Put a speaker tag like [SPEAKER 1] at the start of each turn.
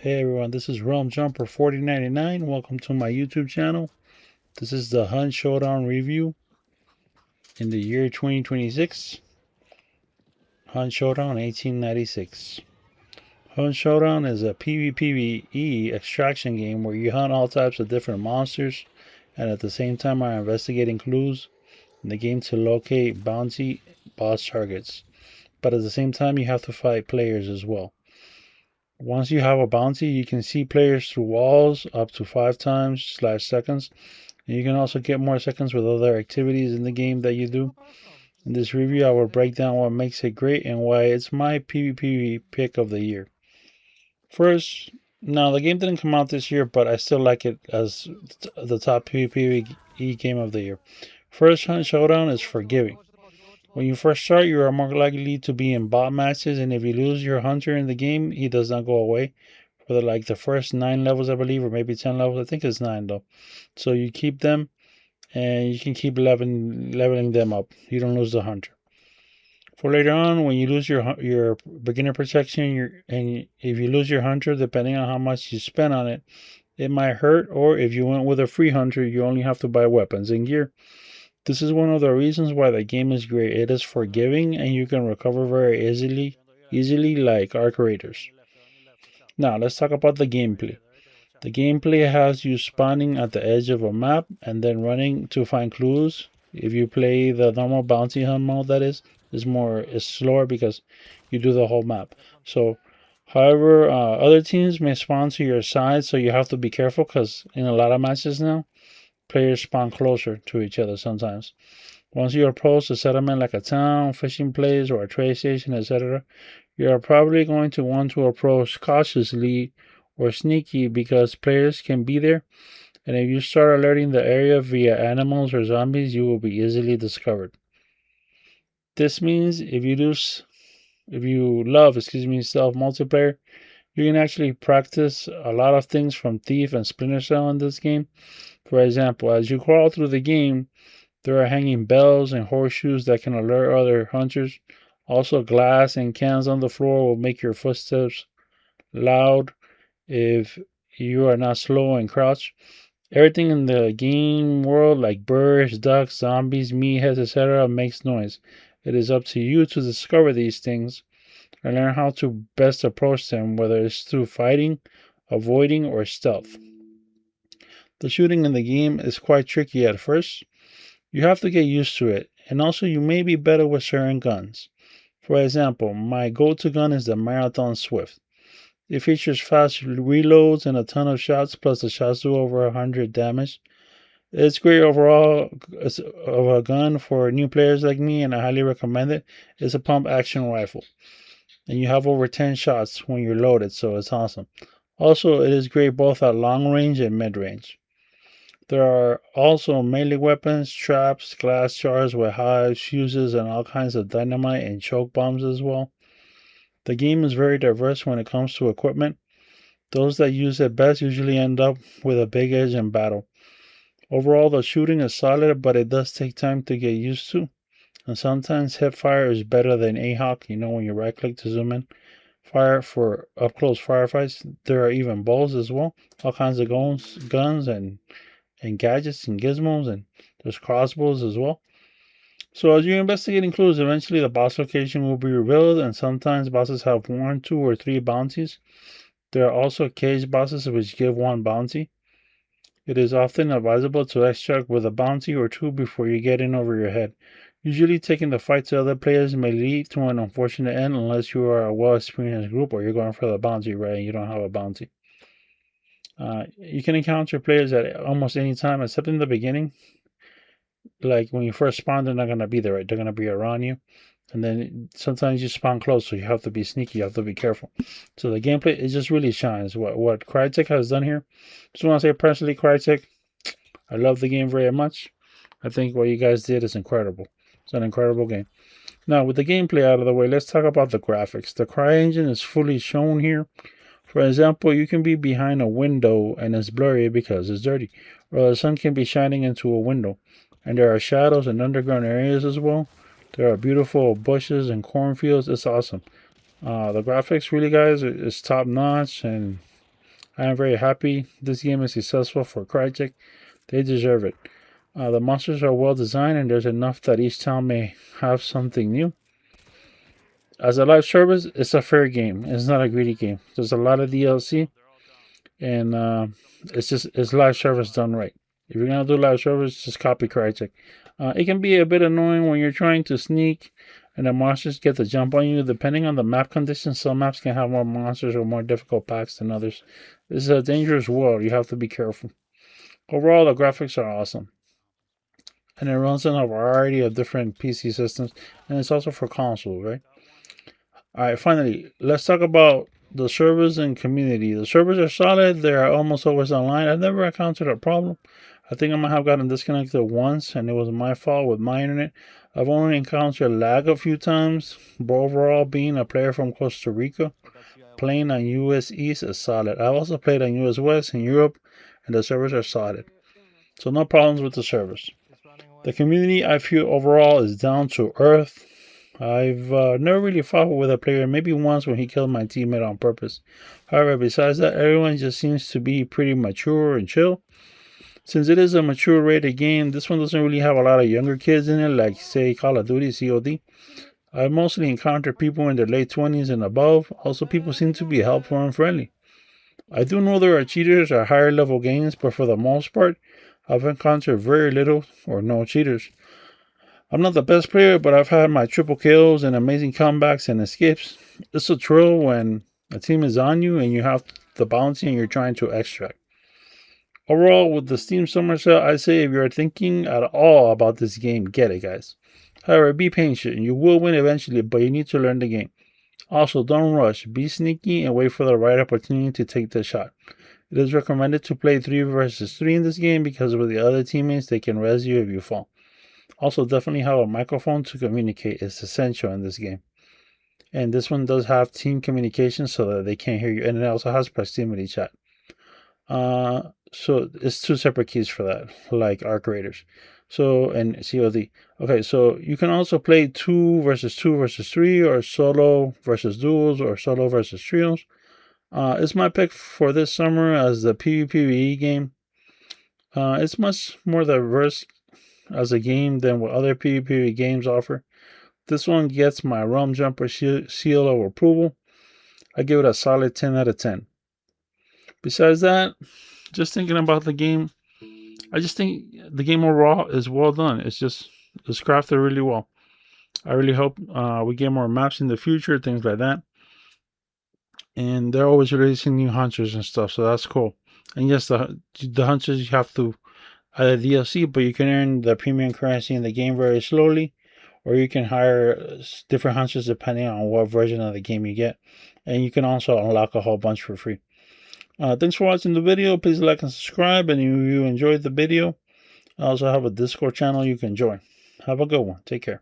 [SPEAKER 1] Hey everyone, this is Realm Jumper 4099. Welcome to my YouTube channel. This is the Hunt Showdown review in the year 2026. Hunt Showdown 1896. Hunt Showdown is a PVPVE extraction game where you hunt all types of different monsters and at the same time are investigating clues in the game to locate bounty boss targets. But at the same time you have to fight players as well. Once you have a bounty, you can see players through walls up to 5 times/seconds. And you can also get more seconds with other activities in the game that you do. In this review, I will break down what makes it great and why it's my PvP pick of the year. First, now the game didn't come out this year, but I still like it as the top PvPVE game of the year. First, Hunt Showdown is forgiving. When you first start, you are more likely to be in bot matches, and if you lose your hunter in the game, he does not go away for the first 9 levels, I believe, or maybe 10 levels. I think it's 9 though. So you keep them, and you can keep leveling them up. You don't lose the hunter. For later on, when you lose your beginner protection, and if you lose your hunter, depending on how much you spend on it, it might hurt. Or if you went with a free hunter, you only have to buy weapons and gear. This is one of the reasons why the game is great. It is forgiving and you can recover very easily like Arc Raiders. Now let's talk about the gameplay. The gameplay has you spawning at the edge of a map and then running to find clues. If you play the normal bounty hunt mode, that is, it's slower because you do the whole map. So however, other teams may spawn to your side, so you have to be careful because in a lot of matches now, players spawn closer to each other sometimes. Once you approach a settlement like a town, fishing place, or a trade station, etc., you are probably going to want to approach cautiously or sneaky because players can be there, and if you start alerting the area via animals or zombies, you will be easily discovered. This means if you love stealth multiplayer, you can actually practice a lot of things from Thief and Splinter Cell in this game. For example, as you crawl through the game, there are hanging bells and horseshoes that can alert other hunters. Also, glass and cans on the floor will make your footsteps loud if you are not slow and crouch. Everything in the game world, like birds, ducks, zombies, meatheads, etc., makes noise. It is up to you to discover these things and learn how to best approach them, whether it's through fighting, avoiding, or stealth. The shooting in the game is quite tricky at first. You have to get used to it, and also you may be better with certain guns. For example, my go-to gun is the Marathon Swift. It features fast reloads and a ton of shots, plus the shots do over 100 damage. It's great overall of a gun for new players like me, and I highly recommend it. It's a pump action rifle, and you have over 10 shots when you're loaded, so it's awesome. Also, it is great both at long range and mid range. There are also melee weapons, traps, glass jars with hives, fuses, and all kinds of dynamite and choke bombs as well. The game is very diverse when it comes to equipment. Those that use it best usually end up with a big edge in battle. Overall, the shooting is solid, but it does take time to get used to. And sometimes hipfire is better than AHawk, when you right click to zoom in. Fire for up close firefights. There are even bows as well. All kinds of guns and gadgets and gizmos, and there's crossbows as well. So as you investigate clues, eventually the boss location will be revealed, and sometimes bosses have 1, 2, or 3 bounties. There are also cage bosses which give 1 bounty. It is often advisable to extract with a bounty or 2 before you get in over your head. Usually taking the fight to other players may lead to an unfortunate end unless you are a well-experienced group or you're going for the bounty, right, and you don't have a bounty. You can encounter players at almost any time except in the beginning. Like when you first spawn, they're not going to be there, right? They're going to be around you. And then sometimes you spawn close, so you have to be sneaky. You have to be careful. So the gameplay, it just really shines. What Crytek has done here. Just want to say personally, Crytek, I love the game very much. I think what you guys did is incredible. It's an incredible game. Now, with the gameplay out of the way, let's talk about the graphics. The CryEngine is fully shown here. For example, you can be behind a window and it's blurry because it's dirty, or the sun can be shining into a window. And there are shadows and underground areas as well. There are beautiful bushes and cornfields. It's awesome. The graphics really, guys, is top notch, and I am very happy this game is successful for Crytek. They deserve it. The monsters are well designed and there's enough that each town may have something new. As a live service, it's a fair game. It's not a greedy game. There's a lot of DLC, and it's live service done right. If you're gonna do live service, just copy Crytek. It can be a bit annoying when you're trying to sneak and the monsters get the jump on you. Depending on the map conditions, some maps can have more monsters or more difficult packs than others. This is a dangerous world. You have to be careful. Overall, the graphics are awesome, and it runs on a variety of different PC systems, and it's also for consoles, right? Alright, finally, let's talk about the servers and community. The servers are solid, they are almost always online. I've never encountered a problem. I think I might have gotten disconnected once, and it was my fault with my internet. I've only encountered lag a few times, but overall, being a player from Costa Rica, playing on US East is solid. I've also played on US West in Europe, and the servers are solid. So no problems with the servers. The community, I feel overall, is down to earth. I've never really fought with a player, maybe once when he killed my teammate on purpose. However, besides that, everyone just seems to be pretty mature and chill. Since it is a mature rated game, this one doesn't really have a lot of younger kids in it, like say Call of Duty, COD. I've mostly encountered people in their late 20s and above. Also, people seem to be helpful and friendly. I do know there are cheaters at higher level games, but for the most part, I've encountered very little or no cheaters. I'm not the best player, but I've had my triple kills and amazing comebacks and escapes. It's a thrill when a team is on you and you have the bounty and you're trying to extract. Overall, with the Steam Summer Sale, I say if you're thinking at all about this game, get it, guys. However, be patient. You will win eventually, but you need to learn the game. Also, don't rush. Be sneaky and wait for the right opportunity to take the shot. It is recommended to play 3 versus 3 in this game because with the other teammates, they can res you if you fall. Also, definitely have a microphone to communicate. It's essential in this game. And this one does have team communication so that they can't hear you. And it also has proximity chat. So it's 2 separate keys for that, like Arc Raiders. So, and COD. Okay, so you can also play 2 versus 3 or solo versus duos or solo versus trios. It's my pick for this summer as the PVPVE game. It's much more diverse as a game than what other PvP games offer. This one gets my Rum Jumper seal of approval. I give it a solid 10 out of 10. Besides that, just thinking about the game, I just think the game overall is well done. It's crafted really well. I really hope we get more maps in the future, things like that. And they're always releasing new hunters and stuff, so that's cool. And yes, the hunters you have to either DLC, but you can earn the premium currency in the game very slowly, or you can hire different hunters depending on what version of the game you get. And you can also unlock a whole bunch for free. Thanks for watching the video. Please like and subscribe. And if you enjoyed the video, I also have a Discord channel you can join. Have a good one. Take care.